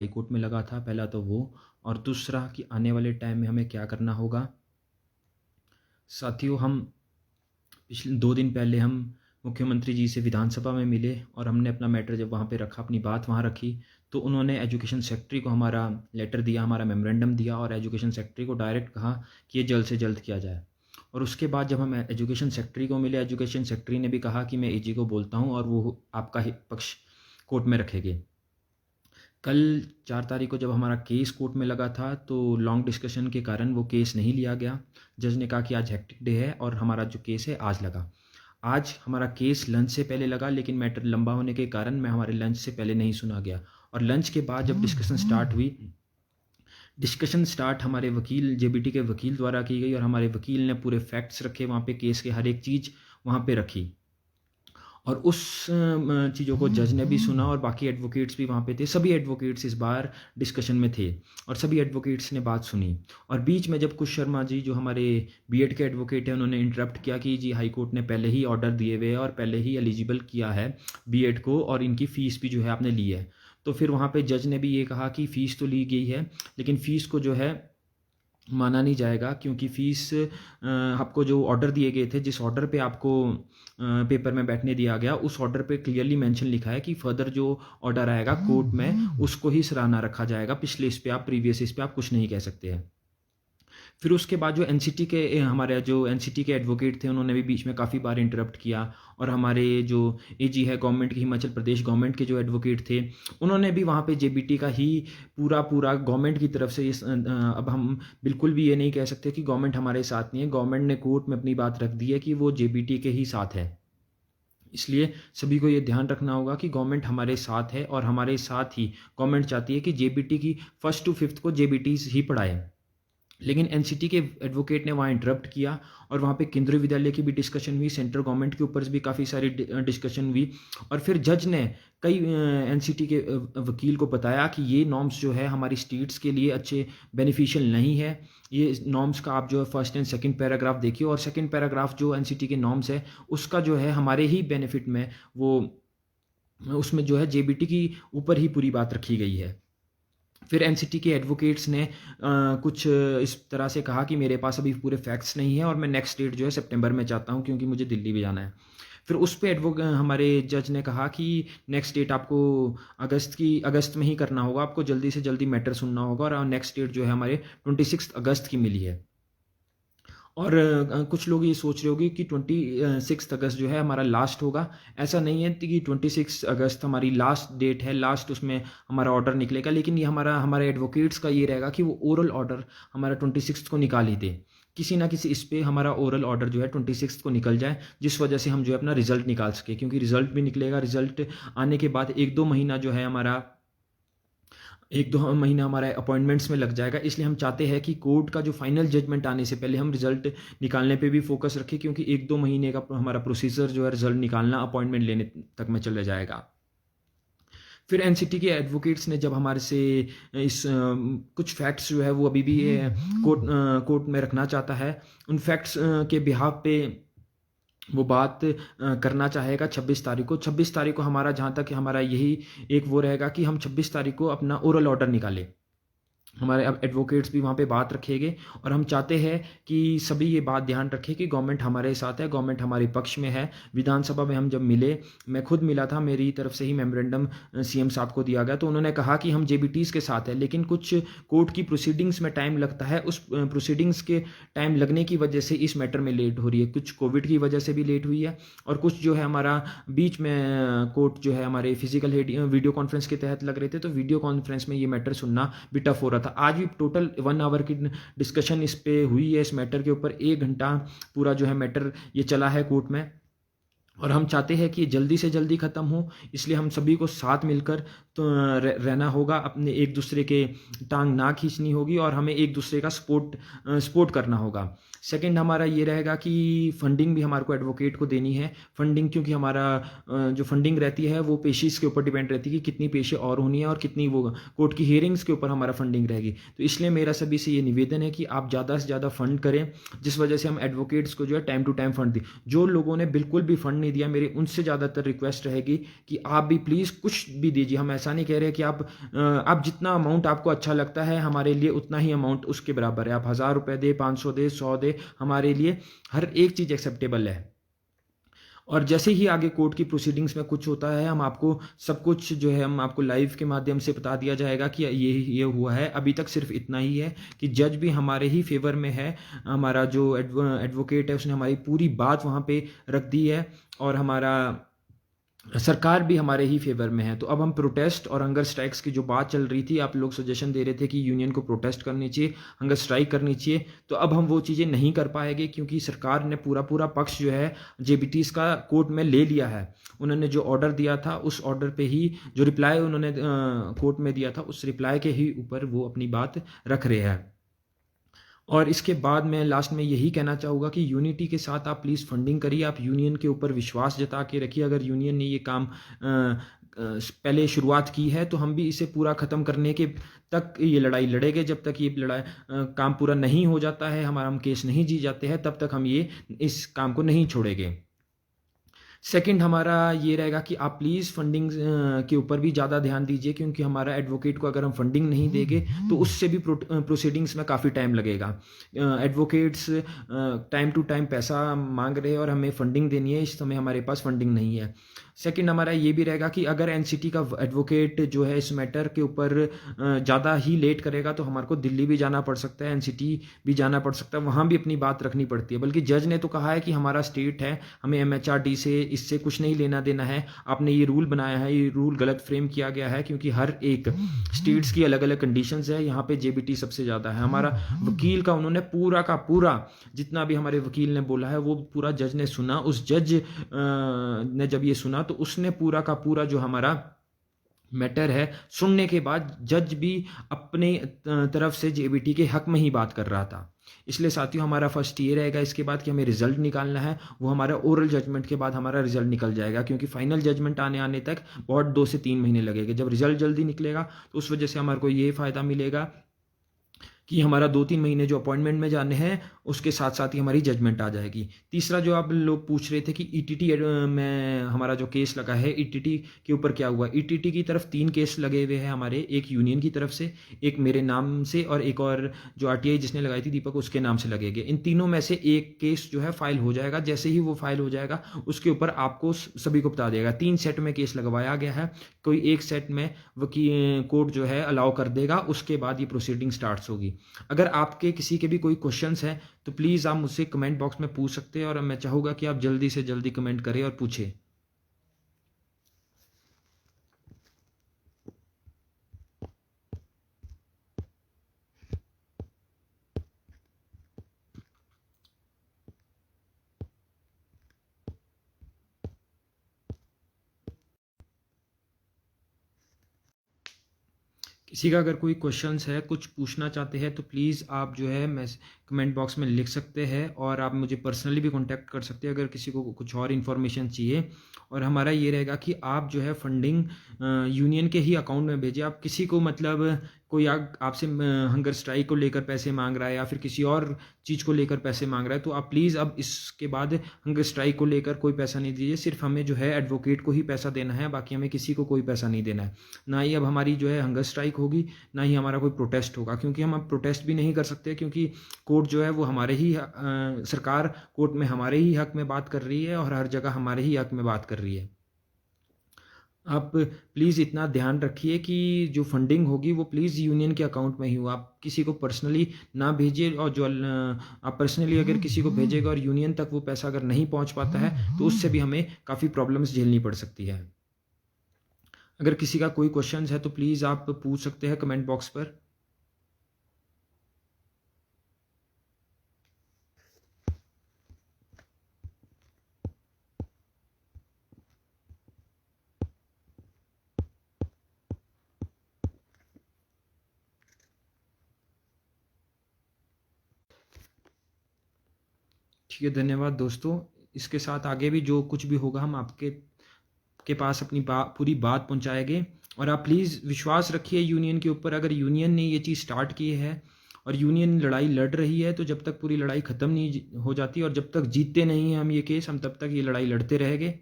High court में लगा था, पहला तो वो, और दूसरा कि आने वाले टाइम में हमें क्या करना होगा। साथियों, हम पिछले 2 दिन पहले हम मुख्यमंत्री जी से विधानसभा में मिले और हमने अपना मैटर जब वहाँ पे रखा, अपनी बात वहाँ रखी, तो उन्होंने एजुकेशन सेक्रेटरी को हमारा लेटर दिया, हमारा मेमोरेंडम दिया और एजुकेशन सेक्रेटरी को डायरेक्ट कहा कि ये जल्द से जल्द किया जाए। और उसके बाद जब हम एजुकेशन सेक्रेटरी को मिले, एजुकेशन सेक्रेटरी ने भी कहा कि मैं एजी को बोलता हूँ और वो आपका ही पक्ष कोर्ट में रखेंगे। कल 4 तारीख को जब हमारा केस कोर्ट में लगा था, तो लॉन्ग डिस्कशन के कारण वो केस नहीं लिया गया। जज ने कहा कि आज हेक्टिक डे है और हमारा जो केस है आज लगा। आज हमारा केस लंच से पहले लगा, लेकिन मैटर लंबा होने के कारण मैं हमारे लंच से पहले नहीं सुना गया। और लंच के बाद जब डिस्कशन स्टार्ट हुई, डिस्कशन स्टार्ट हमारे वकील, जेबीटी के वकील द्वारा की गई और हमारे वकील ने पूरे फैक्ट्स रखे वहाँ पे, केस के हर एक चीज़ वहाँ पे रखी। और उस चीज़ों को जज ने भी सुना और बाकी एडवोकेट्स भी वहाँ पे थे। सभी एडवोकेट्स इस बार डिस्कशन में थे और सभी एडवोकेट्स ने बात सुनी। और बीच में जब कुश शर्मा जी, जो हमारे बीएड के एडवोकेट हैं, उन्होंने इंटरप्ट किया कि जी हाई कोर्ट ने पहले ही ऑर्डर दिए हुए हैं और पहले ही एलिजिबल किया है बीएड को और इनकी फ़ीस भी जो है आपने ली है। तो फिर वहाँ पे जज ने भी ये कहा कि फ़ीस तो ली गई है, लेकिन फ़ीस को जो है माना नहीं जाएगा, क्योंकि फ़ीस आपको जो ऑर्डर दिए गए थे, जिस ऑर्डर पे आपको पेपर में बैठने दिया गया, उस ऑर्डर पे क्लियरली मेंशन लिखा है कि फर्दर जो ऑर्डर आएगा कोर्ट में उसको ही सराहना रखा जाएगा, पिछले इस पे आप, प्रीवियस इस पे आप कुछ नहीं कह सकते हैं। फिर उसके बाद जो एनसीटी के हमारे जो एनसीटी के एडवोकेट थे, उन्होंने भी बीच में काफ़ी बार इंटरप्ट किया और हमारे जो एजी है गवर्नमेंट की, हिमाचल प्रदेश गवर्नमेंट के जो एडवोकेट थे, उन्होंने भी वहाँ पे जेबीटी का ही पूरा गवर्नमेंट की तरफ से अब हम बिल्कुल भी ये नहीं कह सकते कि गवर्नमेंट हमारे साथ नहीं है। गवर्नमेंट ने कोर्ट में अपनी बात रख दी है कि वो जेबीटी के ही साथ है। इसलिए सभी को ये ध्यान रखना होगा कि गवर्नमेंट हमारे साथ है और हमारे साथ ही गवर्नमेंट चाहती है कि जेबीटी की 1st to 5th को जेबीटी ही पढ़ाए। लेकिन एनसीटी के एडवोकेट ने वहाँ इंटरप्ट किया और वहाँ पे केंद्रीय विद्यालय की भी डिस्कशन हुई, सेंट्रल गवर्नमेंट के ऊपर भी काफ़ी सारी डिस्कशन हुई। और फिर जज ने कई एनसीटी के वकील को बताया कि ये नॉर्म्स जो है हमारी स्टेट्स के लिए अच्छे बेनिफिशियल नहीं है। ये नॉर्म्स का आप जो है 1st एंड 2nd पैराग्राफ देखिए, और 2nd पैराग्राफ जो एनसीटी के नॉर्म्स है उसका जो है हमारे ही बेनिफिट में, वो उसमें जो है जेबीटी की ऊपर ही पूरी बात रखी गई है। फिर एनसीटी के एडवोकेट्स ने कुछ इस तरह से कहा कि मेरे पास अभी पूरे फैक्ट्स नहीं है और मैं नेक्स्ट डेट जो है सितंबर में चाहता हूं, क्योंकि मुझे दिल्ली भी जाना है। फिर उस पे हमारे जज ने कहा कि नेक्स्ट डेट आपको अगस्त में ही करना होगा, आपको जल्दी से जल्दी मैटर सुनना होगा, और नेक्स्ट डेट जो है हमारे 26 अगस्त की मिली है। और कुछ लोग ये सोच रहे होंगे कि 26 अगस्त जो है हमारा लास्ट होगा। ऐसा नहीं है कि 26 अगस्त हमारी लास्ट डेट है, लास्ट उसमें हमारा ऑर्डर निकलेगा, लेकिन ये हमारे एडवोकेट्स का ये रहेगा कि वो ओरल ऑर्डर हमारा 26 को निकाल ही दे, किसी ना किसी इस पे हमारा ओरल ऑर्डर जो है 26 को निकल जाए, जिस वजह से हम जो है अपना रिजल्ट निकाल सके। क्योंकि रिजल्ट भी निकलेगा, रिजल्ट आने के बाद 1-2 महीना जो है हमारा, 1-2 महीना हमारा अपॉइंटमेंट्स में लग जाएगा। इसलिए हम चाहते हैं कि कोर्ट का जो फाइनल जजमेंट आने से पहले हम रिजल्ट निकालने पे भी फोकस रखें, क्योंकि 1-2 महीने का हमारा प्रोसीजर जो है रिजल्ट निकालना अपॉइंटमेंट लेने तक में चले जाएगा। फिर एनसीटी के एडवोकेट्स ने जब हमारे से इस कुछ फैक्ट्स जो है वो अभी भी कोर्ट में रखना चाहता है, उन फैक्ट्स के बिहाफ पे वो बात करना चाहेगा 26 तारीख को। 26 तारीख को हमारा, जहाँ तक हमारा यही एक वो रहेगा कि हम 26 तारीख को अपना ओरल ऑर्डर निकालें। हमारे अब एडवोकेट्स भी वहाँ पे बात रखेंगे और हम चाहते हैं कि सभी ये बात ध्यान रखें कि गवर्नमेंट हमारे साथ है, गवर्नमेंट हमारे पक्ष में है। विधानसभा में हम जब मिले, मैं खुद मिला था, मेरी तरफ से ही मेमोरेंडम सीएम साहब को दिया गया, तो उन्होंने कहा कि हम जेबीटीज़ के साथ है, लेकिन कुछ कोर्ट की प्रोसीडिंग्स में टाइम लगता है। उस प्रोसीडिंग्स के टाइम लगने की वजह से इस मैटर में लेट हो रही है, कुछ कोविड की वजह से भी लेट हुई है, और कुछ जो है हमारा बीच में कोर्ट जो है हमारे फिजिकल वीडियो कॉन्फ्रेंस के तहत लग रहे थे, तो वीडियो कॉन्फ्रेंस में ये मैटर सुनना भी टफ हो रहा था। आज भी टोटल 1 आवर की डिस्कशन इस पे हुई है, इस मैटर के ऊपर 1 घंटा पूरा जो है मैटर ये चला है कोर्ट में, और हम चाहते हैं कि जल्दी से जल्दी ख़त्म हो। इसलिए हम सभी को साथ मिलकर तो रहना होगा, अपने एक दूसरे के टांग ना खींचनी होगी और हमें एक दूसरे का सपोर्ट करना होगा। सेकंड हमारा ये रहेगा कि फंडिंग भी हमारे को एडवोकेट को देनी है। फंडिंग क्योंकि हमारा जो फंडिंग रहती है वो पेशीज़ के ऊपर डिपेंड रहती है कि कितनी पेशी और होनी है और कितनी वो कोर्ट की हियरिंग्स के ऊपर हमारा फंडिंग रहेगी। तो इसलिए मेरा सभी से ये निवेदन है कि आप ज़्यादा से ज़्यादा फंड करें, जिस वजह से हम एडवोकेट्स को जो है टाइम टू टाइम फंड दें। जो लोगों ने बिल्कुल भी फंड नहीं दिया, मेरी उनसे ज़्यादातर रिक्वेस्ट रहेगी कि आप भी प्लीज़ कुछ भी दीजिए। हम ऐसा नहीं कह रहे कि आप जितना अमाउंट आपको अच्छा लगता है हमारे लिए उतना ही अमाउंट उसके बराबर है। आप 1000 रुपये दे, 500 दे, 100 दे, हमारे लिए हर एक चीज़ एक्सेप्टेबल है। और जैसे ही आगे कोर्ट की प्रोसीडिंग्स में कुछ होता है हम आपको सब कुछ जो है हम आपको लाइव के माध्यम से बता दिया जाएगा कि ये हुआ है। अभी तक सिर्फ इतना ही है कि जज भी हमारे ही फेवर में है। हमारा जो एडवोकेट है उसने हमारी पूरी बात वहाँ पे रख दी है और हमारा सरकार भी हमारे ही फेवर में है। तो अब हम प्रोटेस्ट और हंगर स्ट्राइक्स की जो बात चल रही थी, आप लोग सजेशन दे रहे थे कि यूनियन को प्रोटेस्ट करनी चाहिए, हंगर स्ट्राइक करनी चाहिए, तो अब हम वो चीज़ें नहीं कर पाएंगे क्योंकि सरकार ने पूरा पूरा पक्ष जो है जेबीटीज़ का कोर्ट में ले लिया है। उन्होंने जो ऑर्डर दिया था उस ऑर्डर पे ही जो रिप्लाई उन्होंने कोर्ट में दिया था उस रिप्लाई के ही ऊपर वो अपनी बात रख रहे हैं। और इसके बाद मैं लास्ट में यही कहना चाहूँगा कि यूनिटी के साथ आप प्लीज़ फंडिंग करिए, आप यूनियन के ऊपर विश्वास जता के रखिए। अगर यूनियन ने ये काम पहले शुरुआत की है तो हम भी इसे पूरा ख़त्म करने के तक ये लड़ाई लड़ेंगे। जब तक ये लड़ाई काम पूरा नहीं हो जाता है, हमारा हम केस नहीं जीत जाते हैं, तब तक हम ये इस काम को नहीं छोड़ेंगे। सेकंड हमारा ये रहेगा कि आप प्लीज़ फंडिंग के ऊपर भी ज़्यादा ध्यान दीजिए क्योंकि हमारा एडवोकेट को अगर हम फंडिंग नहीं देंगे तो उससे भी प्रोसीडिंग्स में काफ़ी टाइम लगेगा। एडवोकेट्स टाइम टू टाइम पैसा मांग रहे हैं और हमें फंडिंग देनी है, इस समय हमारे पास फंडिंग नहीं है। सेकंड हमारा ये भी रहेगा कि अगर एनसीटी का एडवोकेट जो है इस मैटर के ऊपर ज़्यादा ही लेट करेगा तो हमारे को दिल्ली भी जाना पड़ सकता है, एनसीटी भी जाना पड़ सकता है, वहाँ भी अपनी बात रखनी पड़ती है। बल्कि जज ने तो कहा है कि हमारा स्टेट है, हमें एमएचआरडी से इससे कुछ नहीं लेना देना है। आपने ये रूल बनाया है, ये रूल गलत फ्रेम किया गया है क्योंकि हर एक स्टेट्स की अलग अलग कंडीशंस है। यहाँ पे जेबीटी सबसे ज़्यादा है। हमारा वकील का उन्होंने पूरा का पूरा जितना भी हमारे वकील ने बोला है वो पूरा जज ने सुना। उस जज ने जब ये सुना तो उसने पूरा का पूरा जो हमारा मैटर है सुनने के बाद जज भी अपने तरफ से जेबीटी के हक में ही बात कर रहा था। इसलिए साथियों हमारा फर्स्ट ये रहेगा इसके बाद कि हमें रिजल्ट निकालना है, वो हमारा ओरल जजमेंट के बाद हमारा रिजल्ट निकल जाएगा क्योंकि फाइनल जजमेंट आने आने तक बहुत 2 से 3 महीने लगेंगे। जब रिजल्ट जल्दी निकलेगा तो उस वजह से हमारे को ये फ़ायदा मिलेगा कि हमारा 2-3 महीने जो अपॉइंटमेंट में जाने हैं उसके साथ साथ ही हमारी जजमेंट आ जाएगी। तीसरा जो आप लोग पूछ रहे थे कि ईटीटी में हमारा जो केस लगा है ईटीटी के ऊपर क्या हुआ। ईटीटी की तरफ 3 केस लगे हुए हैं हमारे, एक यूनियन की तरफ से, एक मेरे नाम से और एक और जो आरटीआई जिसने लगाई थी दीपक उसके नाम से लगेंगे। इन तीनों में से एक केस जो है फाइल हो जाएगा। जैसे ही वो फाइल हो जाएगा उसके ऊपर आपको सभी को बता देगा। 3 सेट में केस लगवाया गया है, कोई एक सेट में वकील कोर्ट जो है अलाउ कर देगा, उसके बाद ये प्रोसीडिंग स्टार्ट होगी। अगर आपके किसी के भी कोई क्वेश्चंस हैं तो प्लीज़ आप मुझसे कमेंट बॉक्स में पूछ सकते हैं और मैं चाहूँगा कि आप जल्दी से जल्दी कमेंट करें और पूछें। किसी का अगर कोई क्वेश्चंस है, कुछ पूछना चाहते हैं तो प्लीज़ आप जो है मैं कमेंट बॉक्स में लिख सकते हैं और आप मुझे पर्सनली भी कांटेक्ट कर सकते हैं अगर किसी को कुछ और इन्फॉर्मेशन चाहिए। और हमारा ये रहेगा कि आप जो है फंडिंग यूनियन के ही अकाउंट में भेजिए। आप किसी को मतलब कोई आपसे हंगर स्ट्राइक को लेकर पैसे मांग रहा है या फिर किसी और चीज़ को लेकर पैसे मांग रहा है तो आप प्लीज़ अब इसके बाद हंगर स्ट्राइक को लेकर कोई पैसा नहीं दीजिए। सिर्फ हमें जो है एडवोकेट को ही पैसा देना है, बाकी हमें किसी को कोई पैसा नहीं देना है। ना ही अब हमारी जो है हंगर स्ट्राइक होगी, ना ही हमारा कोई प्रोटेस्ट होगा क्योंकि हम अब प्रोटेस्ट भी नहीं कर सकते क्योंकि कोर्ट जो है वो हमारे ही सरकार कोर्ट में हमारे ही हक में बात कर रही है और हर जगह हमारे ही हक में बात कर रही है। आप प्लीज़ इतना ध्यान रखिए कि जो फंडिंग होगी वो प्लीज़ यूनियन के अकाउंट में ही हो। आप किसी को पर्सनली ना भेजिए और जो आप पर्सनली अगर किसी को भेजेगा और यूनियन तक वो पैसा अगर नहीं पहुंच पाता है तो उससे भी हमें काफ़ी प्रॉब्लम्स झेलनी पड़ सकती है। अगर किसी का कोई क्वेश्चन है तो प्लीज़ आप पूछ सकते हैं कमेंट बॉक्स पर। ठीक है, धन्यवाद दोस्तों। इसके साथ आगे भी जो कुछ भी होगा हम आपके के पास अपनी पूरी बात पहुंचाएंगे। और आप प्लीज़ विश्वास रखिए यूनियन के ऊपर। अगर यूनियन ने ये चीज़ स्टार्ट की है और यूनियन लड़ाई लड़ रही है, तो जब तक पूरी लड़ाई ख़त्म नहीं हो जाती और जब तक जीतते नहीं हैं हम ये केस, हम तब तक ये लड़ाई लड़ते रहेंगे।